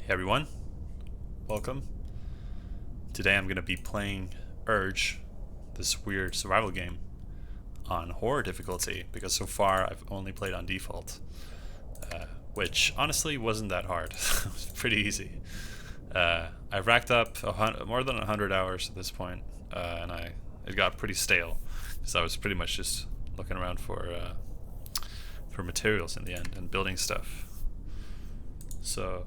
Hey everyone, welcome. Today I'm going to be playing Urge, this weird survival game, on horror difficulty because so far I've only played on default, which honestly wasn't that hard. It was pretty easy. I've racked up more than 100 hours at this point, and it got pretty stale because I was pretty much just looking around for materials in the end and building stuff. So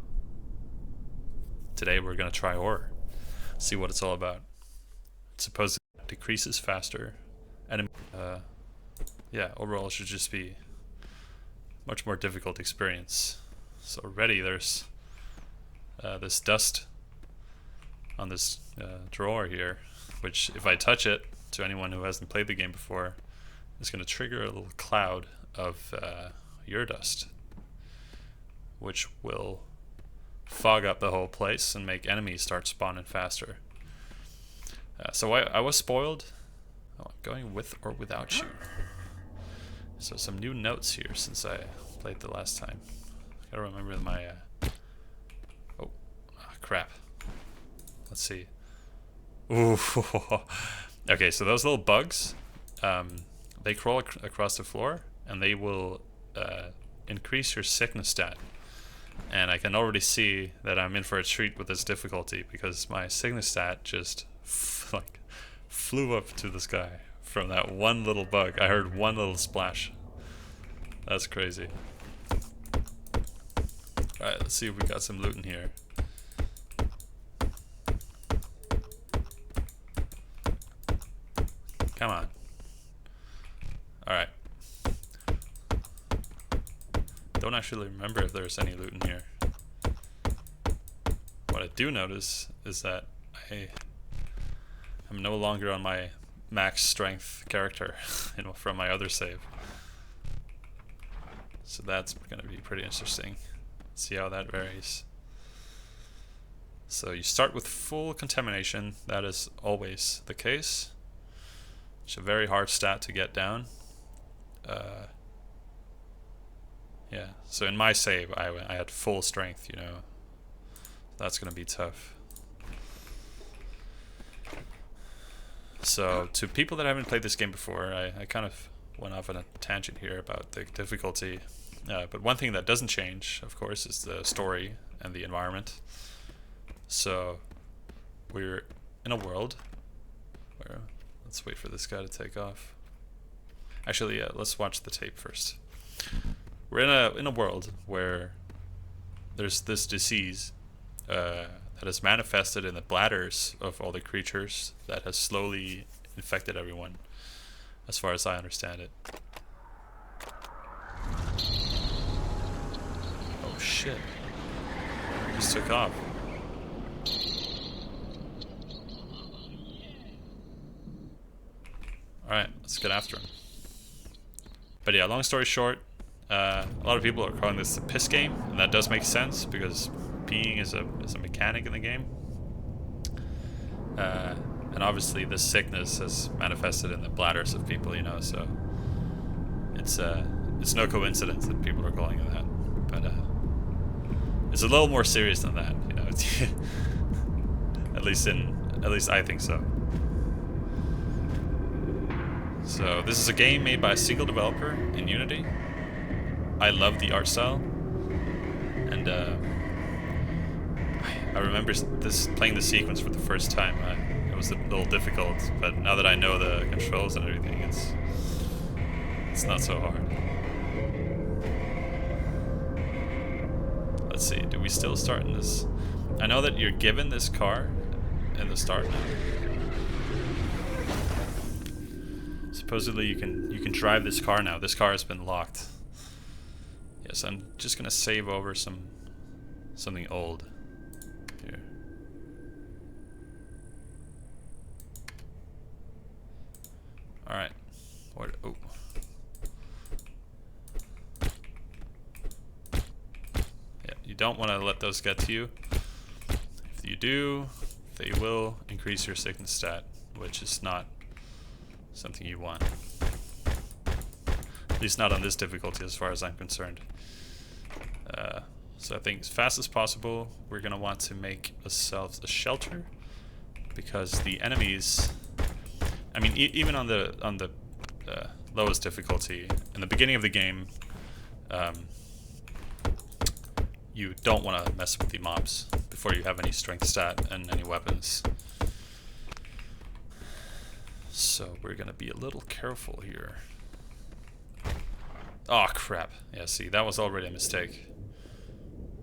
today we're going to try horror, see what it's all about. It's supposed to decreases faster, and yeah, overall it should just be much more difficult experience. So already there's this dust on this drawer here, which if I touch it, to anyone who hasn't played the game before, is going to trigger a little cloud of urine dust, which will fog up the whole place and make enemies start spawning faster. So I was spoiled. Oh, I'm going with or without you. So some new notes here since I played the last time. Gotta remember my crap. Let's see. Ooh. Okay, so those little bugs, they crawl across the floor and they will increase your sickness stat. And I can already see that I'm in for a treat with this difficulty because my sickness stat just flew up to the sky from that one little bug. I heard one little splash. That's crazy. Alright, let's see if we got some loot in here. Come on. Alright. Don't actually remember if there's any loot in here. What I do notice is that I'm no longer on my max strength character from my other save. So that's going to be pretty interesting. See how that varies. So you start with full contamination. That is always the case. It's a very hard stat to get down. Yeah, so in my save, I had full strength, you know. That's going to be tough. So, to people that haven't played this game before, I kind of went off on a tangent here about the difficulty. But one thing that doesn't change, of course, is the story and the environment. So, we're in a world where... Let's wait for this guy to take off. Actually, yeah, let's watch the tape first. We're in a world where there's this disease that has manifested in the bladders of all the creatures that has slowly infected everyone, as far as I understand it. Oh shit. He just took off. Alright, let's get after him. But yeah, long story short, a lot of people are calling this the piss game, and that does make sense because peeing is a mechanic in the game. And obviously this sickness has manifested in the bladders of people, you know, so it's no coincidence that people are calling it that. But it's a little more serious than that, you know. It's at least I think so. So this is a game made by a single developer in Unity. I love the art style, and I remember playing the sequence for the first time. It was a little difficult, but now that I know the controls and everything, it's not so hard. Let's see, do we still start in this? I know that you're given this car in the start now. Supposedly you can drive this car now. This car has been locked. Yes, I'm just gonna save over something old here. All right. Oh. Yeah, you don't want to let those get to you. If you do, they will increase your sickness stat, which is not something you want. At least not on this difficulty as far as I'm concerned. So I think as fast as possible, we're gonna want to make ourselves a shelter, because the enemies, I mean, even on the lowest difficulty in the beginning of the game, you don't want to mess with the mobs before you have any strength stat and any weapons. So we're gonna be a little careful here. Oh crap! Yeah, see, that was already a mistake.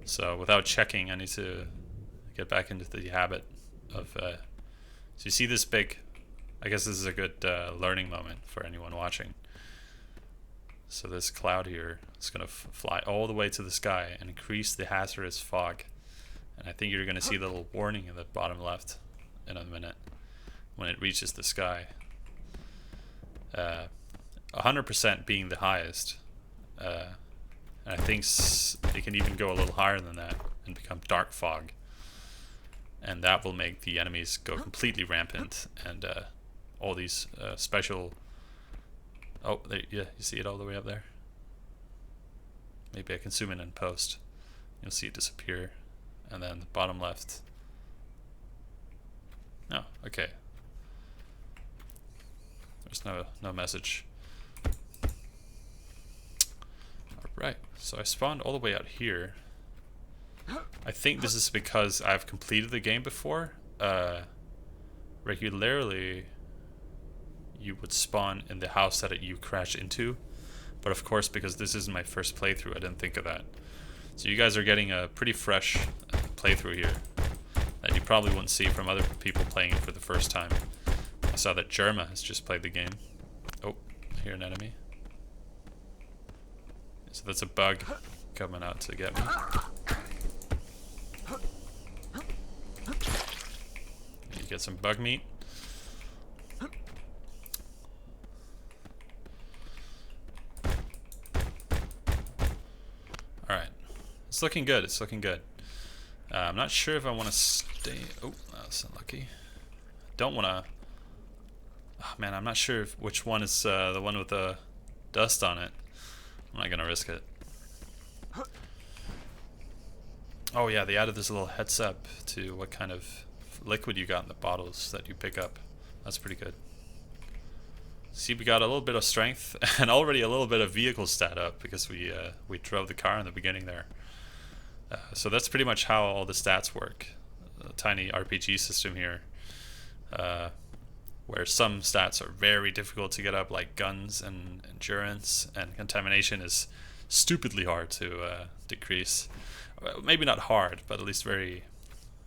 So without checking, I need to get back into the habit of... so you see this big... I guess this is a good learning moment for anyone watching. So this cloud here is going to fly all the way to the sky and increase the hazardous fog. And I think you're going to see the little warning in the bottom left in a minute when it reaches the sky. 100% being the highest. And I think it can even go a little higher than that and become dark fog. And that will make the enemies go completely rampant, and all these special... Oh, there, yeah, you see it all the way up there? Maybe I can zoom in post. You'll see it disappear. And then the bottom left. No, okay. There's no message. Alright, so I spawned all the way out here. I think this is because I've completed the game before. Regularly, you would spawn in the house that you crash into. But of course, because this isn't my first playthrough, I didn't think of that. So you guys are getting a pretty fresh playthrough here that you probably wouldn't see from other people playing it for the first time. I saw that Germa has just played the game. Oh, I hear an enemy. So that's a bug coming out to get me. You get some bug meat. Alright. It's looking good, it's looking good. I'm not sure if I want to stay... Oh, that's unlucky. Don't want to... Oh man, I'm not sure which one is the one with the dust on it. I'm not going to risk it. Oh yeah, they added this little heads up to what kind of liquid you got in the bottles that you pick up. That's pretty good. See, we got a little bit of strength and already a little bit of vehicle stat up because we drove the car in the beginning there. So that's pretty much how all the stats work. A tiny RPG system here, where some stats are very difficult to get up, like guns and endurance, and contamination is stupidly hard to decrease. Maybe not hard, but at least very,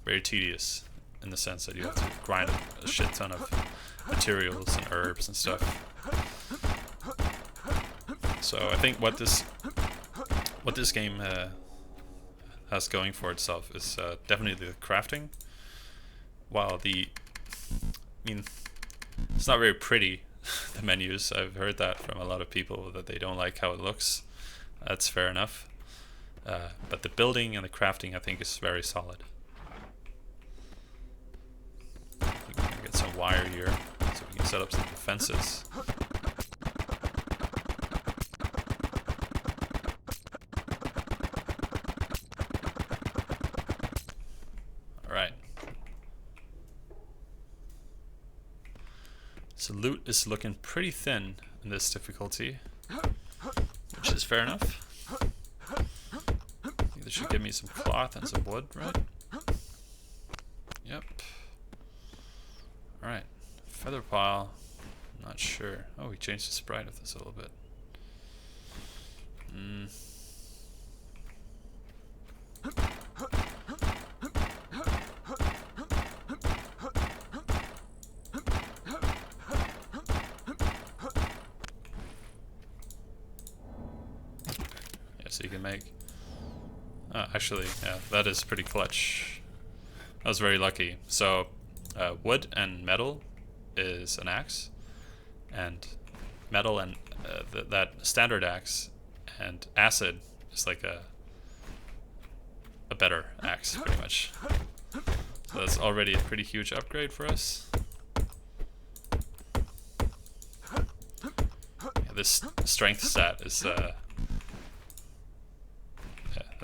very tedious in the sense that you have to grind a shit ton of materials and herbs and stuff. So I think what this game has going for itself is definitely the crafting. While I mean, it's not very pretty, the menus. I've heard that from a lot of people that they don't like how it looks. That's fair enough. But the building and the crafting, I think, is very solid. I think we're gonna get some wire here so we can set up some defenses. Alright. So loot is looking pretty thin in this difficulty, which is fair enough. This should give me some cloth and some wood, right? Yep. Alright. Feather pile. Not sure. Oh, we changed the sprite of this a little bit. Yeah, so you can make... actually, yeah, that is pretty clutch. I was very lucky. So, wood and metal is an axe, and metal and that standard axe and acid is like a better axe, pretty much. So that's already a pretty huge upgrade for us. Yeah, this strength stat is yeah,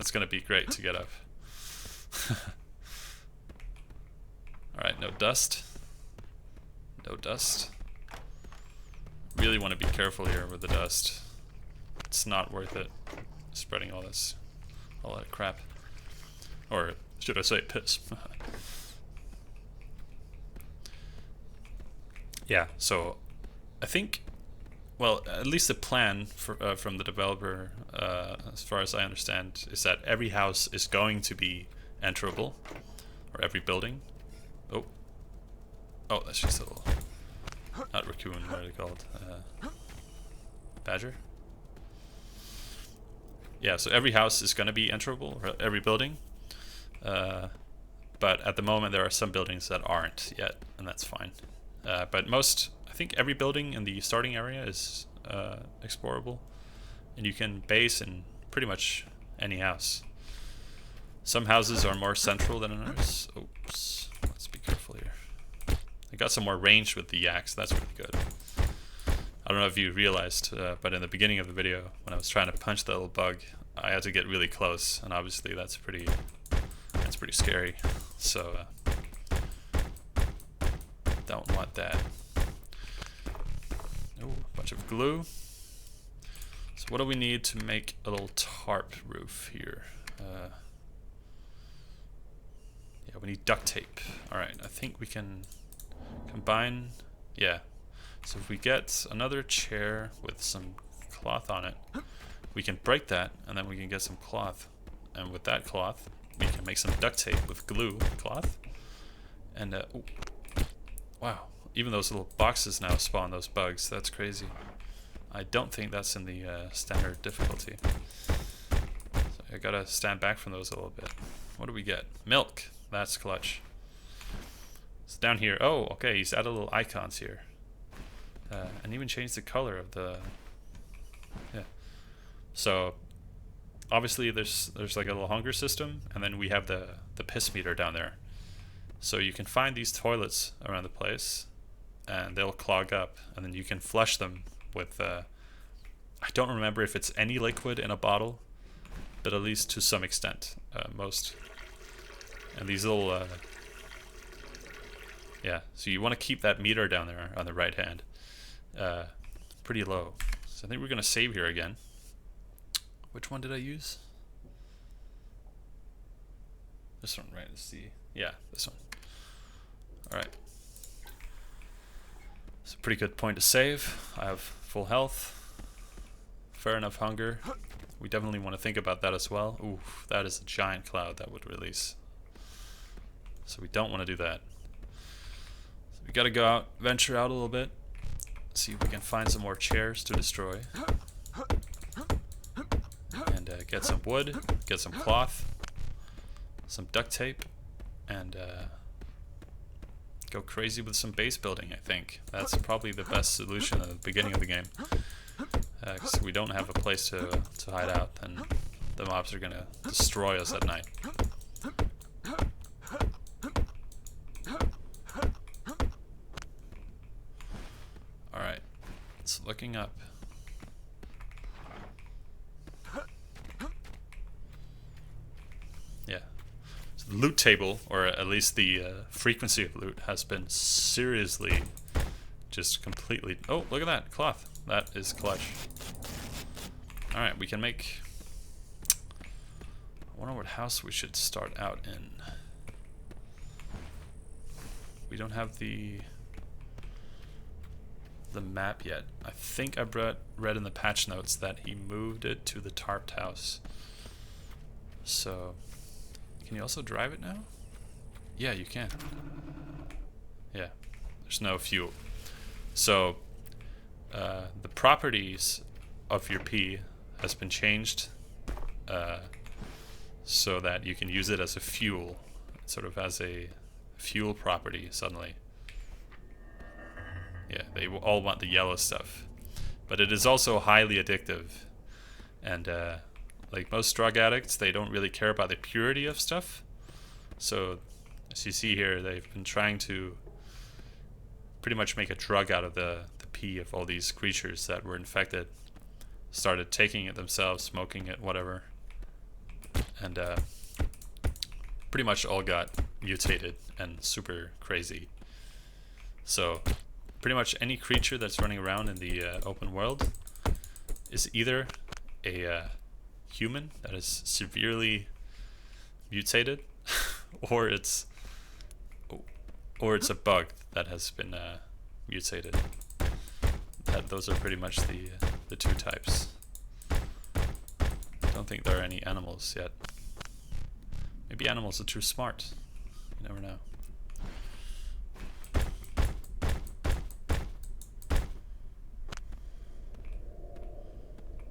it's gonna be great to get up. Alright, no dust. No dust. Really want to be careful here with the dust. It's not worth it. Spreading all that crap. Or should I say piss? Yeah, so I think, well, at least the plan for, from the developer, as far as I understand, is that every house is going to be enterable, or every building. Oh, that's just a little, not raccoon, what are they called? Badger? Yeah, so every house is going to be enterable, or every building. But at the moment there are some buildings that aren't yet, and that's fine. But I think every building in the starting area is explorable, and you can base in pretty much any house. Some houses are more central than others. Oops, let's be careful here. I got some more range with the axe, that's pretty good. I don't know if you realized, but in the beginning of the video, when I was trying to punch that little bug, I had to get really close, and obviously that's pretty scary. So don't want that. Oh, a bunch of glue. So what do we need to make a little tarp roof here? Yeah, we need duct tape. Alright, I think we can combine, yeah. So if we get another chair with some cloth on it, we can break that, and then we can get some cloth. And with that cloth, we can make some duct tape with glue cloth. And, oh, wow, even those little boxes now spawn those bugs. That's crazy. I don't think that's in the standard difficulty. So I gotta stand back from those a little bit. What do we get? Milk. That's clutch. It's down here. Oh, okay, he's added little icons here. And even changed the color of the... Yeah. So, obviously there's like a little hunger system, and then we have the piss meter down there. So you can find these toilets around the place, and they'll clog up, and then you can flush them with... I don't remember if it's any liquid in a bottle, but at least to some extent, most. And these little... yeah, so you want to keep that meter down there on the right hand. Pretty low. So I think we're going to save here again. Which one did I use? This one, right? Let's see. Yeah, this one. Alright. It's a pretty good point to save. I have full health. Fair enough hunger. We definitely want to think about that as well. Ooh, that is a giant cloud that would release. So we don't want to do that. So we gotta go out, venture out a little bit. See if we can find some more chairs to destroy. And get some wood, get some cloth, some duct tape, and go crazy with some base building, I think. That's probably the best solution at the beginning of the game. Because we don't have a place to hide out, and the mobs are going to destroy us at night. Alright, it's looking up. Yeah. So the loot table, or at least the frequency of loot, has been seriously just completely... Oh, look at that, cloth. That is clutch. Alright, we can make... I wonder what house we should start out in. We don't have the map yet. I think I read in the patch notes that he moved it to the tarped house. So, can you also drive it now? Yeah, you can. Yeah, there's no fuel. So, the properties of your P has been changed so that you can use it as a fuel, sort of as a fuel property suddenly. Yeah, they all want the yellow stuff. But it is also highly addictive. And like most drug addicts, they don't really care about the purity of stuff. So, as you see here, they've been trying to pretty much make a drug out of the pee of all these creatures that were infected. Started taking it themselves, smoking it, whatever. and pretty much all got mutated and super crazy. So pretty much any creature that's running around in the open world is either a human that is severely mutated, or it's a bug that has been mutated. Those are pretty much the two types. I don't think there are any animals yet. Maybe animals are too smart. You never know.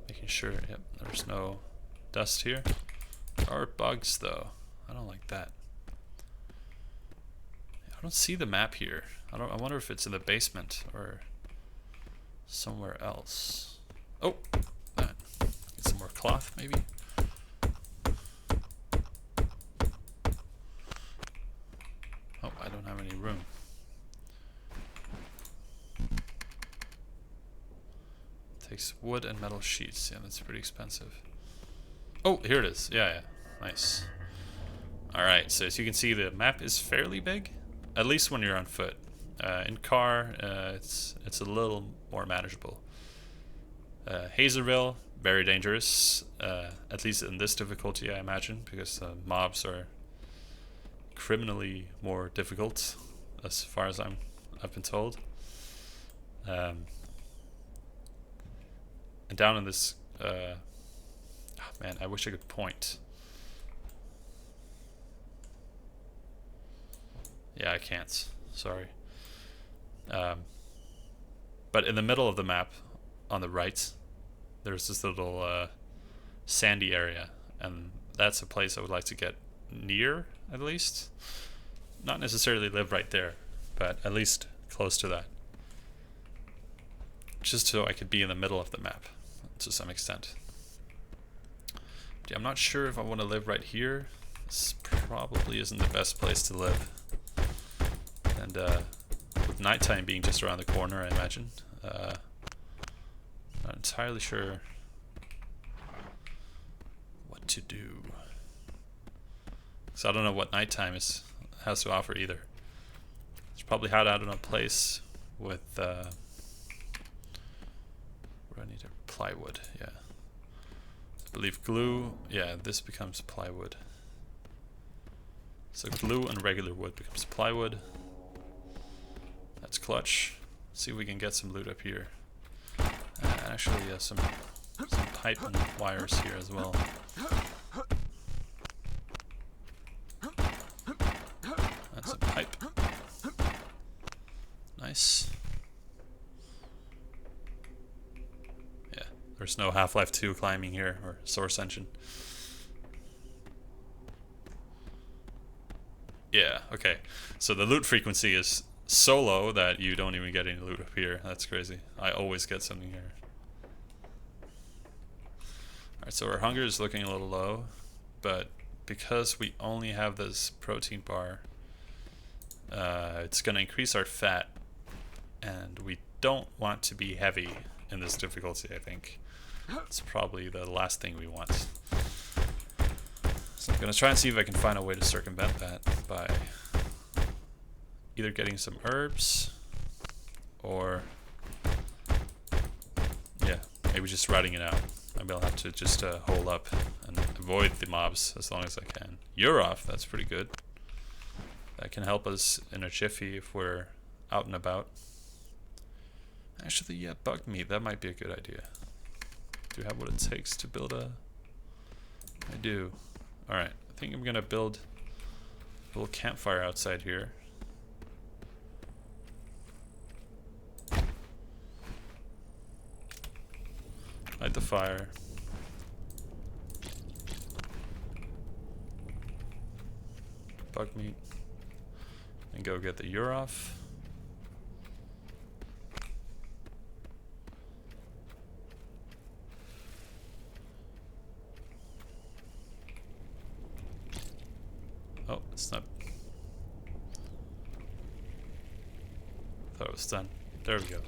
Making sure, yep, there's no dust here. There are bugs though. I don't like that. I don't see the map here. I wonder if it's in the basement or somewhere else. Oh, that. Get some more cloth, maybe. Oh, I don't have any room. Takes wood and metal sheets. Yeah, that's pretty expensive. Oh, here it is. Yeah, yeah. Nice. Alright, so as you can see, the map is fairly big. At least when you're on foot. In car, it's a little more manageable. Hazelville, very dangerous. At least in this difficulty, I imagine, because mobs are criminally more difficult, as far as I've been told. And down in this, oh man, I wish I could point. Yeah, I can't. Sorry. But in the middle of the map, on the right, there's this little sandy area, and that's a place I would like to get near, at least. Not necessarily live right there, but at least close to that. Just so I could be in the middle of the map, to some extent. But yeah, I'm not sure if I want to live right here. This probably isn't the best place to live. And with nighttime being just around the corner, I imagine. Not entirely sure what to do. So I don't know what nighttime has to offer either. It's probably hide out in a place with where do I need plywood? Yeah, I believe glue. Yeah, this becomes plywood. So glue and regular wood becomes plywood. That's clutch. Let's see if we can get some loot up here. Actually, some pipe and wires here as well. That's a pipe. Nice. Yeah, there's no Half-Life 2 climbing here, or Source Engine. Yeah, okay. So the loot frequency is so low that you don't even get any loot up here. That's crazy. I always get something here. Alright, so our hunger is looking a little low, but because we only have this protein bar, it's going to increase our fat, and we don't want to be heavy in this difficulty, I think. It's probably the last thing we want. So I'm going to try and see if I can find a way to circumvent that by either getting some herbs or, yeah, maybe just riding it out. Maybe I'll have to just hole up and avoid the mobs as long as I can. You're off, that's pretty good. That can help us in a jiffy if we're out and about. Actually, yeah, bug meat, that might be a good idea. Do you have what it takes to build a... I do. Alright, I think I'm gonna build a little campfire outside here. Light the fire. Bug meat. And go get the Urof. Oh, it's not. Thought it was done. There we go.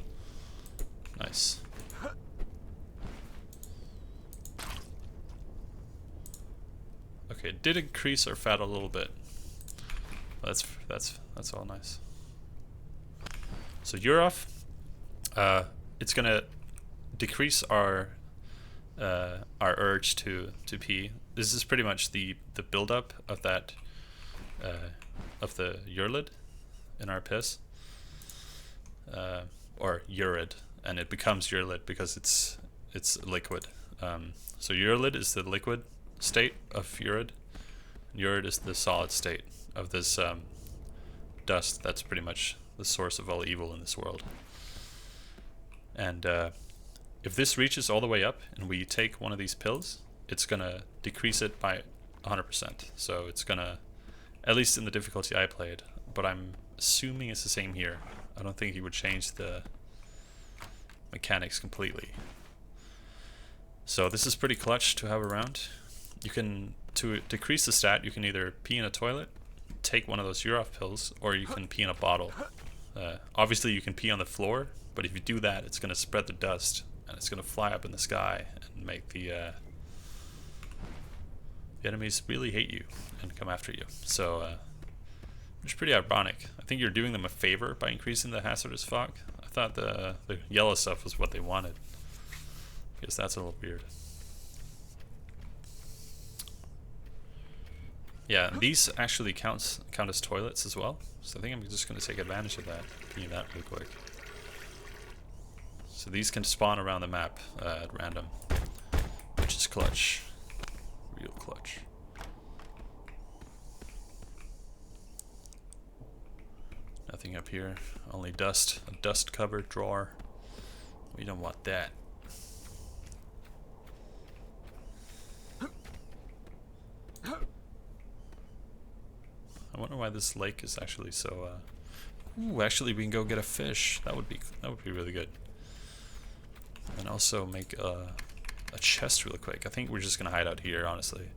Nice. Okay, it did increase our fat a little bit. That's all nice. So Urine, it's gonna decrease our urge to pee. This is pretty much the buildup of that of the urine in our piss, or urid, and it becomes urine because it's liquid. So urine is the liquid state of urine. Urine is the solid state of this dust that's pretty much the source of all evil in this world. And if this reaches all the way up and we take one of these pills, it's gonna decrease it by 100%. So it's gonna, at least in the difficulty I played, but I'm assuming it's the same here. I don't think he would change the mechanics completely. So this is pretty clutch to have around. You can, to decrease the stat, you can either pee in a toilet, take one of those Urine pills, or you can pee in a bottle. Obviously you can pee on the floor, but if you do that, it's going to spread the dust, and it's going to fly up in the sky and make the enemies really hate you and come after you. So, which is pretty ironic. I think you're doing them a favor by increasing the hazardous fog. I thought the yellow stuff was what they wanted. I guess that's a little weird. Yeah, these actually count as toilets as well. So I think I'm just going to take advantage of that, doing that really quick. So these can spawn around the map at random, which is clutch. Real clutch. Nothing up here, only dust. A dust covered drawer. We don't want that. I wonder why this lake is actually so ooh, actually we can go get a fish. That would be really good. And also make a chest really quick. I think we're just gonna hide out here, honestly.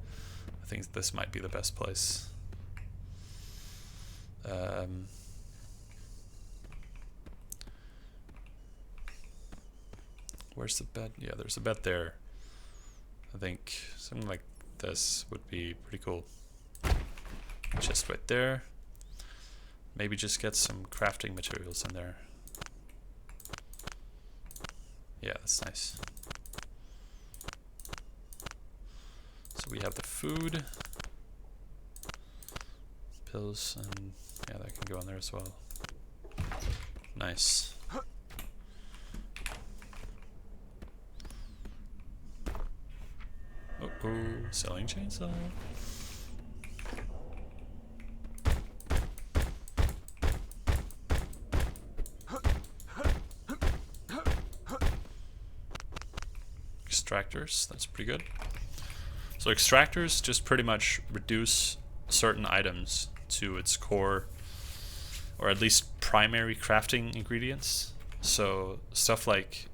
I think this might be the best place. Where's the bed? Yeah, there's a bed there. I think something like this would be pretty cool. Just right there. Maybe just get some crafting materials in there. Yeah, that's nice. So we have the food, pills, and yeah, that can go in there as well. Nice. Oh, selling chainsaw. Extractors, that's pretty good. So extractors just pretty much reduce certain items to its core, or at least primary crafting ingredients. So stuff like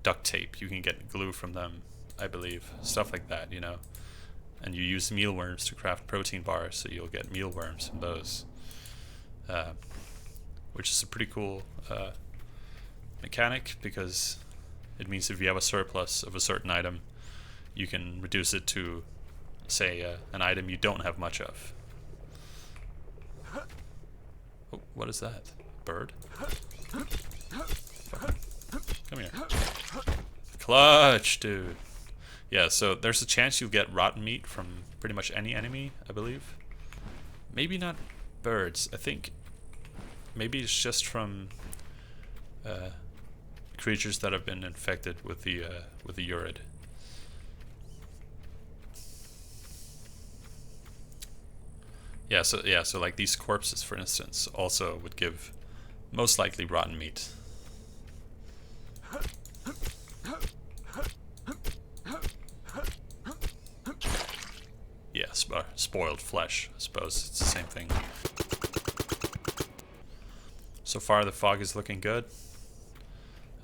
duct tape, you can get glue from them, I believe. Stuff like that, you know. And you use mealworms to craft protein bars, so you'll get mealworms from those. Which is a pretty cool mechanic, because it means if you have a surplus of a certain item, you can reduce it to, say, an item you don't have much of. Oh, what is that? Bird? Come here. Clutch, dude. Yeah, so there's a chance you'll get rotten meat from pretty much any enemy, I believe. Maybe not birds. I think maybe it's just from creatures that have been infected with the urine. So like these corpses, for instance, also would give most likely rotten meat. Yeah, spoiled flesh. I suppose it's the same thing. So far, the fog is looking good.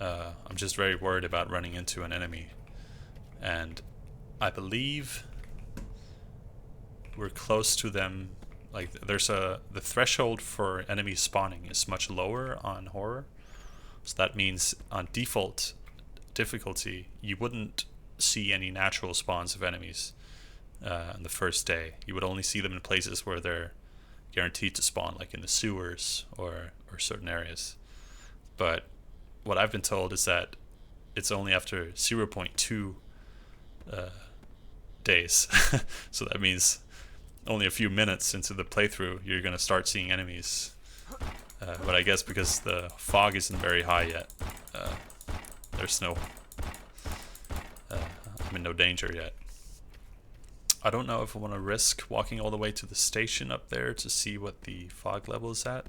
I'm just very worried about running into an enemy, and I believe we're close to them. Like, the threshold for enemy spawning is much lower on horror, so that means on default difficulty you wouldn't see any natural spawns of enemies. on the first day. You would only see them in places where they're guaranteed to spawn, like in the sewers or certain areas. But what I've been told is that it's only after 0.2 days. So that means only a few minutes into the playthrough you're going to start seeing enemies. But I guess because the fog isn't very high yet, there's no I'm in no danger yet. I don't know if I want to risk walking all the way to the station up there to see what the fog level is at.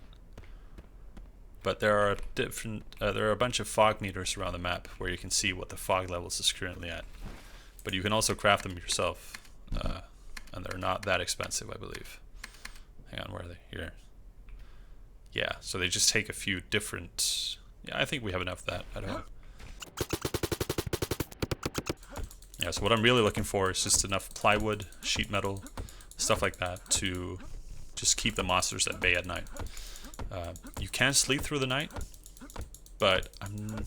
But there are a bunch of fog meters around the map where you can see what the fog levels is currently at. But you can also craft them yourself, and they're not that expensive, I believe. Hang on, where are they? Here. Yeah, so they just take a few different... Yeah, I think we have enough of that. I don't know. Yeah, so what I'm really looking for is just enough plywood, sheet metal, stuff like that to just keep the monsters at bay at night. You can sleep through the night, but I'm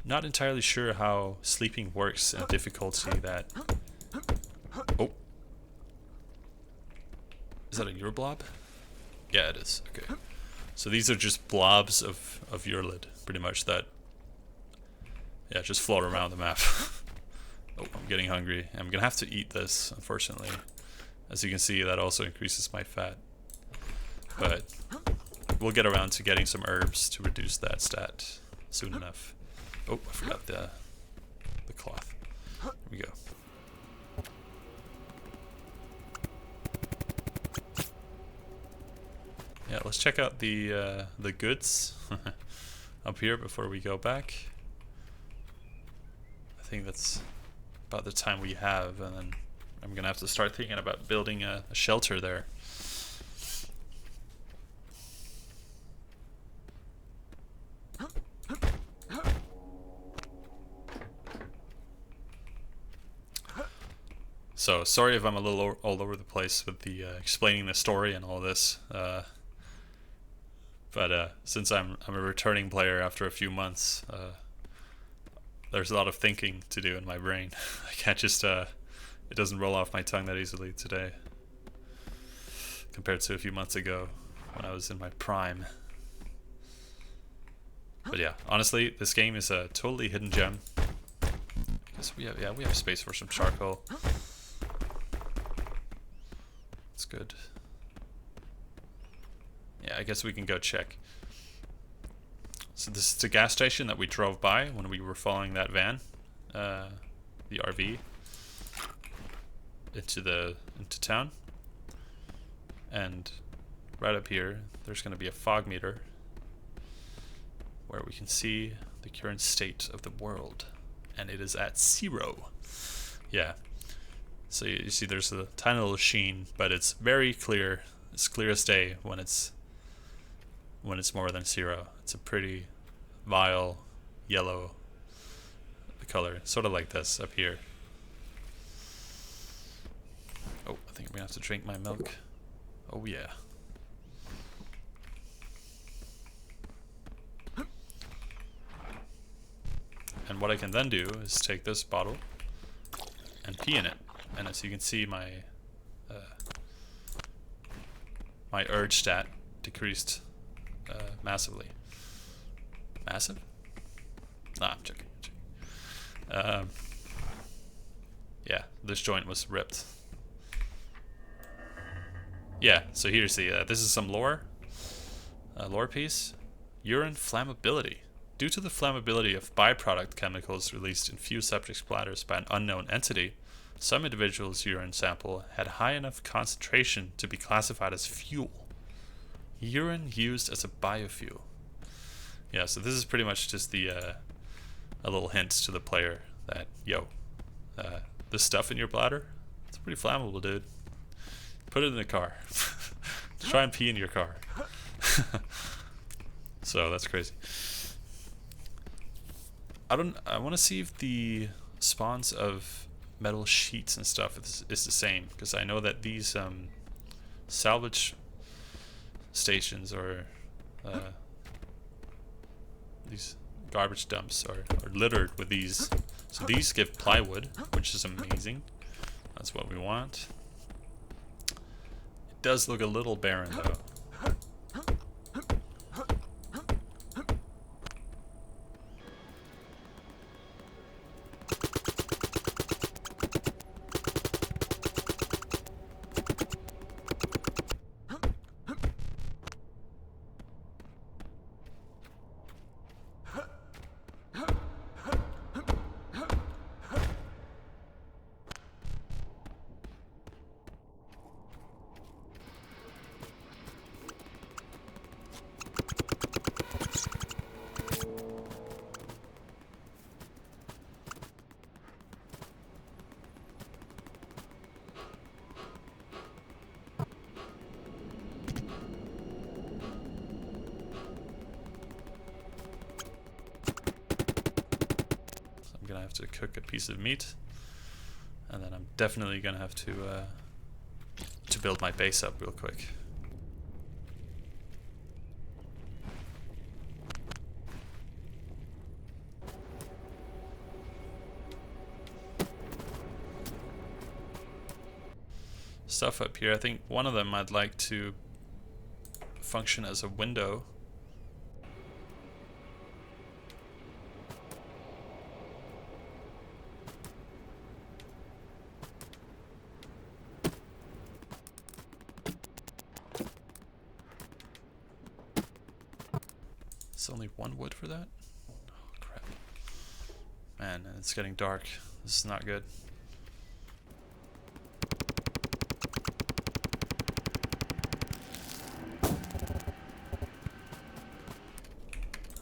not entirely sure how sleeping works in a difficulty that... Oh. Is that a Euroblob? Yeah, it is. Okay. So these are just blobs of Urlid, pretty much, that... Yeah, just float around the map. Oh, I'm getting hungry. I'm gonna have to eat this, unfortunately. As you can see, that also increases my fat. But we'll get around to getting some herbs to reduce that stat soon enough. Oh, I forgot the cloth. Here we go. Yeah, let's check out the goods up here before we go back. I think that's about the time we have, and then I'm gonna have to start thinking about building a shelter there. So sorry if I'm a little all over the place with the explaining the story and all this, but since I'm a returning player after a few months, there's a lot of thinking to do in my brain. I can't just it doesn't roll off my tongue that easily today compared to a few months ago when I was in my prime. But yeah, honestly, this game is a totally hidden gem. I guess we have space for some charcoal. That's good. Yeah, I guess we can go check. So this is the gas station that we drove by when we were following that van, the RV, into town. And right up here, there's going to be a fog meter where we can see the current state of the world, and it is at 0. Yeah. So you see there's a tiny little sheen, but it's very clear. It's clear as day when it's more than 0. It's a pretty vile yellow color, sort of like this up here. Oh, I think I'm gonna have to drink my milk. Oh yeah. And what I can then do is take this bottle and pee in it. And as you can see, my my urge stat decreased massively. Massive? Nah, I'm joking. Yeah, this joint was ripped. Yeah, so here's the this is some lore. Lore piece. Urine flammability. Due to the flammability of byproduct chemicals released in few subject splatters by an unknown entity, some individuals' urine sample had high enough concentration to be classified as fuel. Urine used as a biofuel. Yeah, so this is pretty much just the a little hint to the player that, yo, this stuff in your bladder, it's pretty flammable, dude. Put it in the car. Try and pee in your car. So that's crazy. I want to see if the spawns of metal sheets and stuff is the same, because I know that these salvage stations or these garbage dumps are littered with these. So these give plywood, which is amazing. That's what we want. It does look a little barren though. I'm gonna have to cook a piece of meat, and then I'm definitely gonna have to build my base up real quick. Stuff up here. I think one of them I'd like to function as a window. It's only one wood for that? Oh crap. Man, it's getting dark. This is not good. I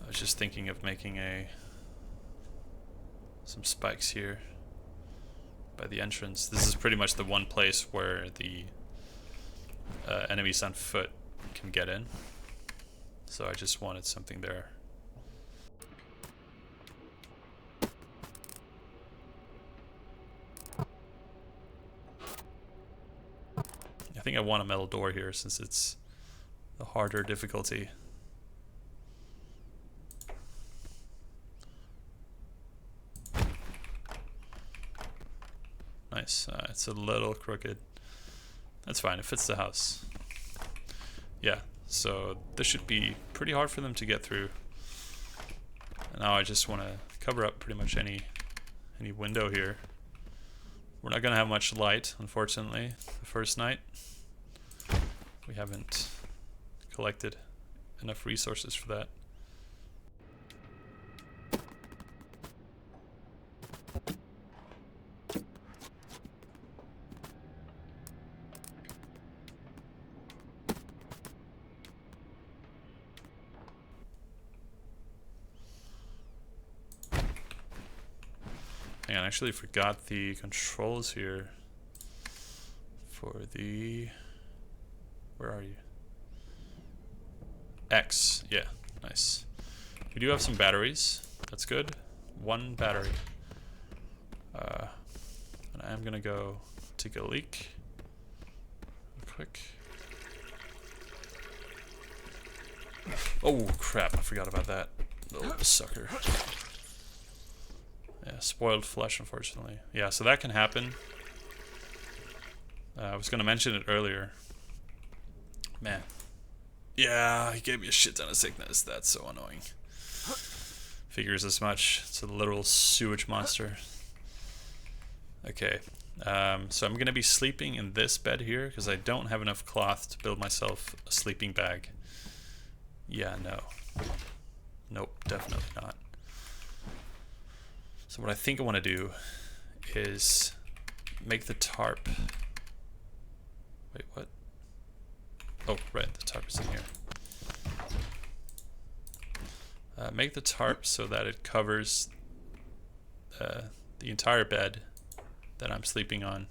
was just thinking of making some spikes here by the entrance. This is pretty much the one place where the enemies on foot can get in. So I just wanted something there. I think I want a metal door here since it's the harder difficulty. Nice. It's a little crooked. That's fine. It fits the house. Yeah. So this should be pretty hard for them to get through. And now I just want to cover up pretty much any window here. We're not going to have much light, unfortunately, the first night. We haven't collected enough resources for that. I actually forgot the controls here for the... Where are you? X. Yeah, nice. We do have some batteries. That's good. One battery. And I am gonna go take a leak real quick. Oh crap, I forgot about that little sucker. Yeah, spoiled flesh, unfortunately. Yeah, so that can happen. I was going to mention it earlier. Man. Yeah, he gave me a shit ton of sickness. That's so annoying. Figures as much. It's a literal sewage monster. Okay. So I'm going to be sleeping in this bed here because I don't have enough cloth to build myself a sleeping bag. Yeah, no. Nope, definitely not. So what I think I want to do is make the tarp. Wait, what? Oh, right, the tarp is in here. Make the tarp so that it covers the entire bed that I'm sleeping on.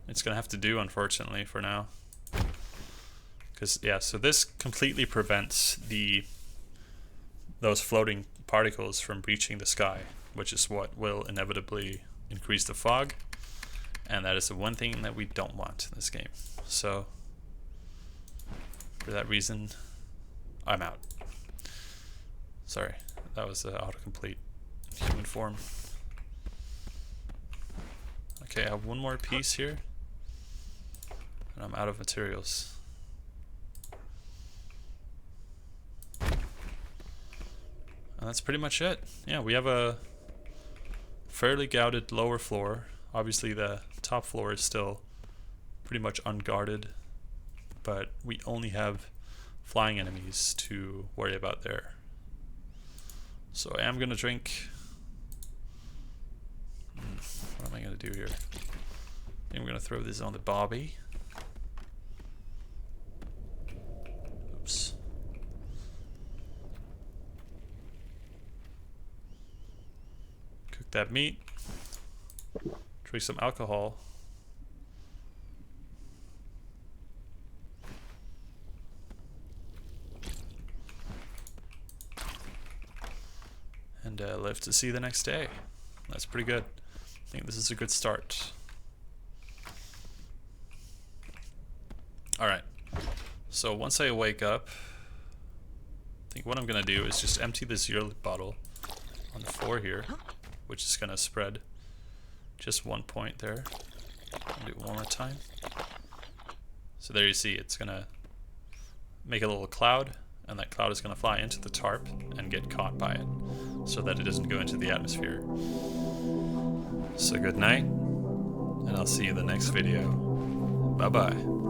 It's gonna have to do, unfortunately, for now. Because, yeah, so this completely prevents those floating particles from reaching the sky, which is what will inevitably increase the fog. And that is the one thing that we don't want in this game. So, For that reason, I'm out. Sorry, that was autocomplete human form. Okay, I have one more piece here, and I'm out of materials. And that's pretty much it. Yeah, we have a fairly gouted lower floor. Obviously the top floor is still pretty much unguarded, but we only have flying enemies to worry about there. So I am going to drink. What am I going to do here? I'm going to throw this on the barbie. Oops. Cook that meat. Drink some alcohol. And live to see the next day. That's pretty good. I think this is a good start. Alright, so once I wake up, I think what I'm going to do is just empty this urine bottle on the floor here, which is going to spread just 1 point there. I'll do it one more time. So there you see, it's going to make a little cloud, and that cloud is going to fly into the tarp and get caught by it, so that it doesn't go into the atmosphere. So good night, and I'll see you in the next video. Bye bye.